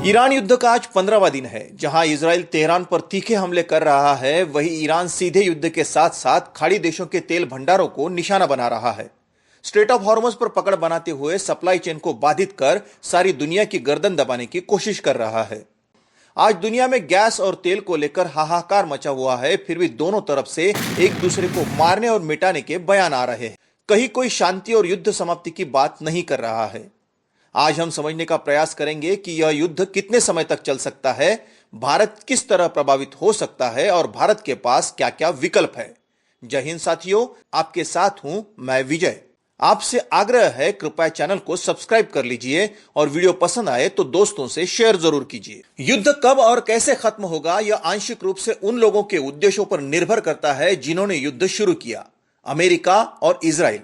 Iran युद्ध का आज 15वां दिन है। जहां इजराइल तेहरान पर तीखे हमले कर रहा है, वहीं ईरान सीधे युद्ध के साथ साथ खाड़ी देशों के तेल भंडारों को निशाना बना रहा है। स्ट्रेट ऑफ हॉर्मुज पर पकड़ बनाते हुए सप्लाई चेन को बाधित कर सारी दुनिया की गर्दन दबाने की कोशिश कर रहा है। आज दुनिया में गैस और तेल को लेकर हाहाकार मचा हुआ है, फिर भी दोनों तरफ से एक दूसरे को मारने और मिटाने के बयान आ रहे हैं। कहीं कोई शांति और युद्ध समाप्ति की बात नहीं कर रहा है। आज हम समझने का प्रयास करेंगे कि यह युद्ध कितने समय तक चल सकता है, भारत किस तरह प्रभावित हो सकता है और भारत के पास क्या क्या विकल्प है। जय हिंद साथियों, आपके साथ हूं मैं विजय। आपसे आग्रह है, कृपया चैनल को सब्सक्राइब कर लीजिए और वीडियो पसंद आए तो दोस्तों से शेयर जरूर कीजिए। युद्ध कब और कैसे खत्म होगा, यह आंशिक रूप से उन लोगों के उद्देश्यों पर निर्भर करता है जिन्होंने युद्ध शुरू किया, अमेरिका और इजराइल।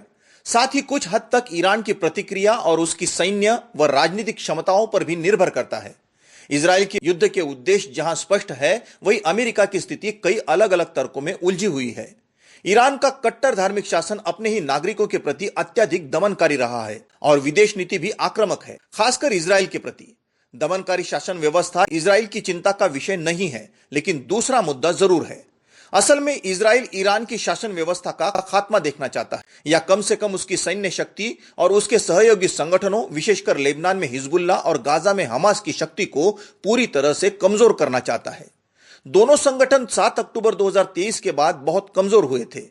साथ ही कुछ हद तक ईरान की प्रतिक्रिया और उसकी सैन्य व राजनीतिक क्षमताओं पर भी निर्भर करता है। इजराइल के युद्ध के उद्देश्य जहां स्पष्ट है, वहीं अमेरिका की स्थिति कई अलग अलग तर्कों में उलझी हुई है। ईरान का कट्टर धार्मिक शासन अपने ही नागरिकों के प्रति अत्यधिक दमनकारी रहा है और विदेश नीति भी आक्रामक है, खासकर इजराइल के प्रति। दमनकारी शासन व्यवस्था इजराइल की चिंता का विषय नहीं है, लेकिन दूसरा मुद्दा जरूर है। असल में इजराइल ईरान की शासन व्यवस्था का खात्मा देखना चाहता है, या कम से कम उसकी सैन्य शक्ति और उसके सहयोगी संगठनों, विशेषकर लेबनान में हिजबुल्लाह और गाजा में हमास की शक्ति को पूरी तरह से कमजोर करना चाहता है। दोनों संगठन 7 अक्टूबर 2023 के बाद बहुत कमजोर हुए थे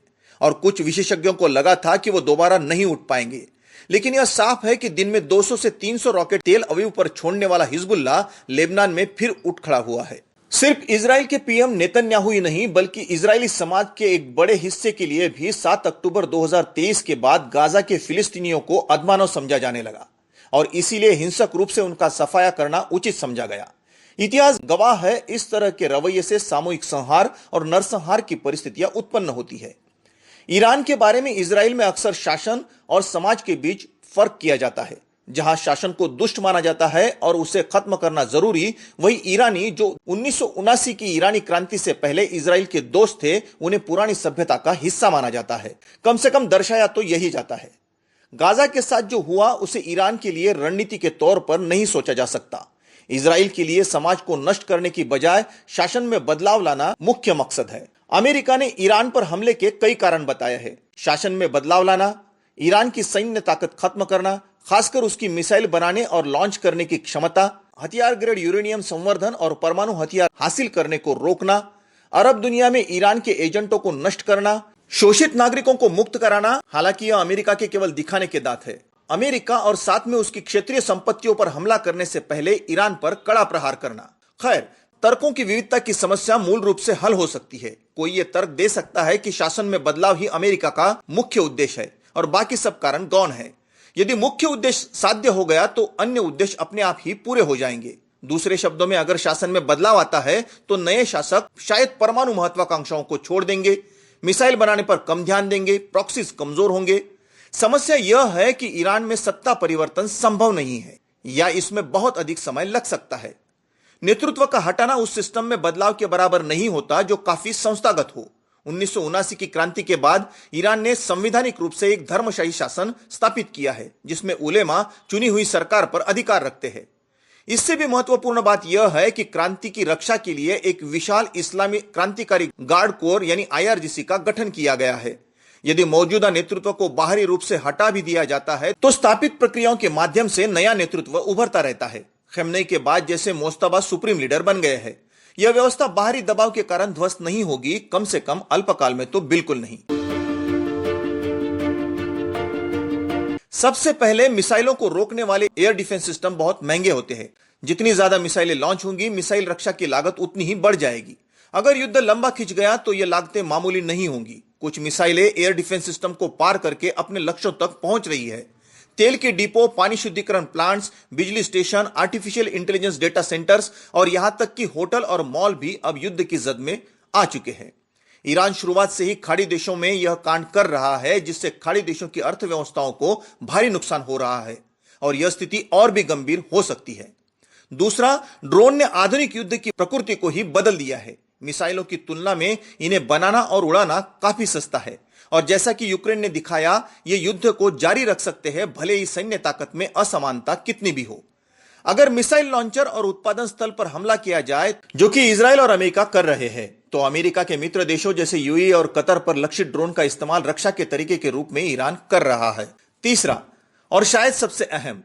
और कुछ विशेषज्ञों को लगा था कि वो दोबारा नहीं उठ पाएंगे। लेकिन यह साफ है कि दिन में 200 से 300 रॉकेट तेल अवीव पर छोड़ने वाला हिजबुल्लाह लेबनान में फिर उठ खड़ा हुआ है। सिर्फ इजराइल के पीएम नेतन्याहू ही नहीं, बल्कि इजरायली समाज के एक बड़े हिस्से के लिए भी 7 अक्टूबर 2023 के बाद गाजा के फिलिस्तीनियों को अधमानव समझा जाने लगा और इसीलिए हिंसक रूप से उनका सफाया करना उचित समझा गया। इतिहास गवाह है, इस तरह के रवैये से सामूहिक संहार और नरसंहार की परिस्थितियां उत्पन्न होती है। ईरान के बारे में इजराइल में अक्सर शासन और समाज के बीच फर्क किया जाता है। जहां शासन को दुष्ट माना जाता है और उसे खत्म करना जरूरी, वही ईरानी जो 1979 की ईरानी क्रांति से पहले इजराइल के दोस्त थे, उन्हें पुरानी सभ्यता का हिस्सा माना जाता है। कम से कम दर्शाया तो यही जाता है। गाजा के साथ जो हुआ उसे ईरान के लिए रणनीति के तौर पर नहीं सोचा जा सकता। इजराइल के लिए समाज को नष्ट करने की बजाय शासन में बदलाव लाना मुख्य मकसद है। अमेरिका ने ईरान पर हमले के कई कारण बताए हैं। शासन में बदलाव लाना, ईरान की सैन्य ताकत खत्म करना, खासकर उसकी मिसाइल बनाने और लॉन्च करने की क्षमता, हथियार ग्रेड यूरेनियम संवर्धन और परमाणु हथियार हासिल करने को रोकना, अरब दुनिया में ईरान के एजेंटों को नष्ट करना, शोषित नागरिकों को मुक्त कराना। हालांकि यह अमेरिका के केवल दिखाने के दांत है। अमेरिका और साथ में उसकी क्षेत्रीय संपत्तियों पर हमला करने से पहले ईरान पर कड़ा प्रहार करना। खैर, तर्कों की विविधता की समस्या मूल रूप से हल हो सकती है। कोई यह तर्क दे सकता है कि शासन में बदलाव ही अमेरिका का मुख्य उद्देश्य है और बाकी सब कारण गौण है। यदि मुख्य उद्देश्य साध्य हो गया तो अन्य उद्देश्य अपने आप ही पूरे हो जाएंगे। दूसरे शब्दों में, अगर शासन में बदलाव आता है तो नए शासक शायद परमाणु महत्वाकांक्षाओं को छोड़ देंगे, मिसाइल बनाने पर कम ध्यान देंगे, प्रॉक्सीज कमजोर होंगे। समस्या यह है कि ईरान में सत्ता परिवर्तन संभव नहीं है या इसमें बहुत अधिक समय लग सकता है। नेतृत्व का हटाना उस सिस्टम में बदलाव के बराबर नहीं होता जो काफी संस्थागत हो। 1979 की क्रांति के बाद ईरान ने संवैधानिक रूप से एक धर्मशाही शासन स्थापित किया है, जिसमें उलेमा चुनी हुई सरकार पर अधिकार रखते हैं। इससे भी महत्वपूर्ण बात यह है कि क्रांति की रक्षा के लिए एक विशाल इस्लामी क्रांतिकारी गार्ड कोर यानी IRGC का गठन किया गया है। यदि मौजूदा नेतृत्व को बाहरी रूप से हटा भी दिया जाता है तो स्थापित प्रक्रियाओं के माध्यम से नया नेतृत्व उभरता रहता है। खमेनी के बाद जैसे मोस्तफा सुप्रीम लीडर बन गए हैं। यह व्यवस्था बाहरी दबाव के कारण ध्वस्त नहीं होगी, कम से कम अल्पकाल में तो बिल्कुल नहीं। सबसे पहले, मिसाइलों को रोकने वाले एयर डिफेंस सिस्टम बहुत महंगे होते हैं। जितनी ज्यादा मिसाइलें लॉन्च होंगी, मिसाइल रक्षा की लागत उतनी ही बढ़ जाएगी। अगर युद्ध लंबा खिंच गया तो यह लागतें मामूली नहीं होंगी। कुछ मिसाइलें एयर डिफेंस सिस्टम को पार करके अपने लक्ष्यों तक पहुंच रही है। तेल के डिपो, पानी शुद्धिकरण प्लांट्स, बिजली station, artificial intelligence data centres और यहां तक कि होटल और मॉल भी अब युद्ध की जद में आ चुके हैं। ईरान शुरुआत से ही खाड़ी देशों में यह कांड कर रहा है, जिससे खाड़ी देशों की अर्थव्यवस्थाओं को भारी नुकसान हो रहा है और यह स्थिति और भी गंभीर हो सकती है। दूसरा, ड्रोन ने आधुनिक युद्ध की प्रकृति को ही बदल दिया है। मिसाइलों की तुलना में इन्हें बनाना और उड़ाना काफी सस्ता है और जैसा कि यूक्रेन ने दिखाया, ये युद्ध को जारी रख सकते हैं, भले ही सैन्य ताकत में असमानता कितनी भी हो। अगर मिसाइल लॉन्चर और उत्पादन स्थल पर हमला किया जाए, जो कि इजराइल और अमेरिका कर रहे हैं, तो अमेरिका के मित्र देशों जैसे यूएई और कतर पर लक्षित ड्रोन का इस्तेमाल रक्षा के तरीके के रूप में ईरान कर रहा है। तीसरा और शायद सबसे अहम,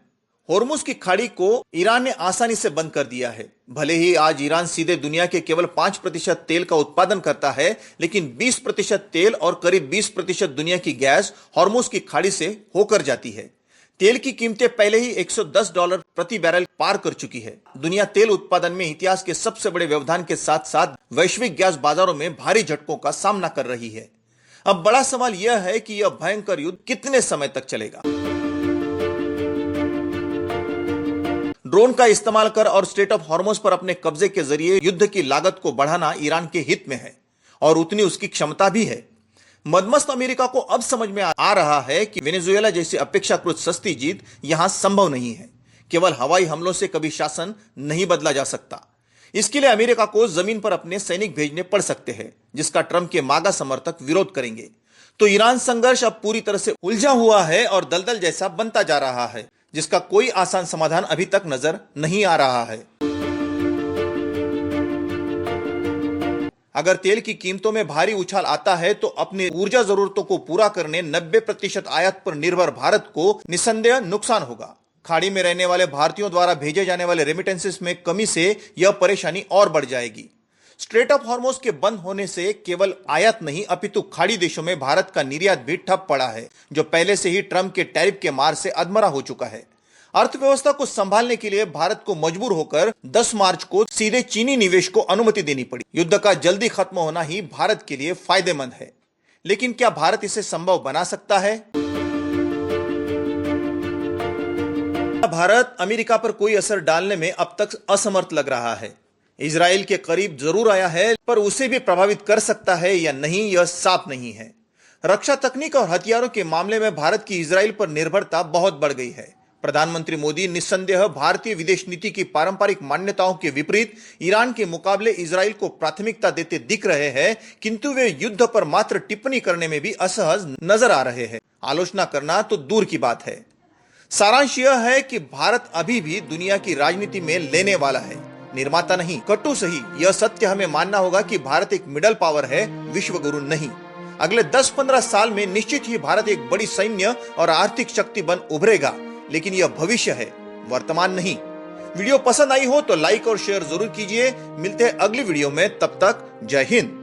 होर्मुज की खाड़ी को ईरान ने आसानी से बंद कर दिया है। भले ही आज ईरान सीधे दुनिया के केवल 5% तेल का उत्पादन करता है, लेकिन 20% तेल और करीब 20% दुनिया की गैस होर्मुज की खाड़ी से होकर जाती है। तेल की कीमतें पहले ही $110 प्रति बैरल पार कर चुकी है। दुनिया तेल उत्पादन में इतिहास के सबसे बड़े व्यवधान के साथ साथ वैश्विक गैस बाजारों में भारी झटकों का सामना कर रही है। अब बड़ा सवाल यह है कि यह भयंकर युद्ध कितने समय तक चलेगा। ड्रोन का इस्तेमाल कर और स्ट्रेट ऑफ हॉर्मुज पर अपने कब्जे के जरिए युद्ध की लागत को बढ़ाना ईरान के हित में है और उतनी उसकी क्षमता भी है। मदमस्त अमेरिका को अब समझ में आ रहा है कि वेनेजुएला जैसी अपेक्षाकृत सस्ती जीत यहां संभव नहीं है। केवल हवाई हमलों से कभी शासन नहीं बदला जा सकता। इसके लिए अमेरिका को जमीन पर अपने सैनिक भेजने पड़ सकते हैं, जिसका ट्रंप के मागा समर्थक विरोध करेंगे। तो ईरान संघर्ष अब पूरी तरह से उलझा हुआ है और दलदल जैसा बनता जा रहा है, जिसका कोई आसान समाधान अभी तक नजर नहीं आ रहा है। अगर तेल की कीमतों में भारी उछाल आता है तो अपनी ऊर्जा जरूरतों को पूरा करने 90% आयात पर निर्भर भारत को निस्संदेह नुकसान होगा। खाड़ी में रहने वाले भारतीयों द्वारा भेजे जाने वाले रेमिटेंसेस में कमी से यह परेशानी और बढ़ जाएगी। स्ट्रेट ऑफ हॉर्मुज के बंद होने से केवल आयात नहीं अपितु खाड़ी देशों में भारत का निर्यात भी ठप पड़ा है, जो पहले से ही ट्रंप के टैरिफ के मार से अधमरा हो चुका है। अर्थव्यवस्था को संभालने के लिए भारत को मजबूर होकर 10 मार्च को सीधे चीनी निवेश को अनुमति देनी पड़ी। युद्ध का जल्दी खत्म होना ही भारत के लिए फायदेमंद है, लेकिन क्या भारत इसे संभव बना सकता है? भारत अमेरिका पर कोई असर डालने में अब तक असमर्थ लग रहा है। इजराइल के करीब जरूर आया है, पर उसे भी प्रभावित कर सकता है या नहीं, यह साफ नहीं है। रक्षा तकनीक और हथियारों के मामले में भारत की इजराइल पर निर्भरता बहुत बढ़ गई है। प्रधानमंत्री मोदी निस्संदेह भारतीय विदेश नीति की पारंपरिक मान्यताओं के विपरीत ईरान के मुकाबले इजराइल को प्राथमिकता देते दिख रहे हैं, किंतु वे युद्ध पर मात्र टिप्पणी करने में भी असहज नजर आ रहे हैं। आलोचना करना तो दूर की बात है। सारांश यह है कि भारत अभी भी दुनिया की राजनीति में लेने वाला है, निर्माता नहीं। कटु सही, यह सत्य हमें मानना होगा कि भारत एक मिडल पावर है, विश्व गुरु नहीं। अगले 10-15 साल में निश्चित ही भारत एक बड़ी सैन्य और आर्थिक शक्ति बन उभरेगा, लेकिन यह भविष्य है, वर्तमान नहीं। वीडियो पसंद आई हो तो लाइक और शेयर जरूर कीजिए। मिलते हैं अगली वीडियो में, तब तक जय हिंद।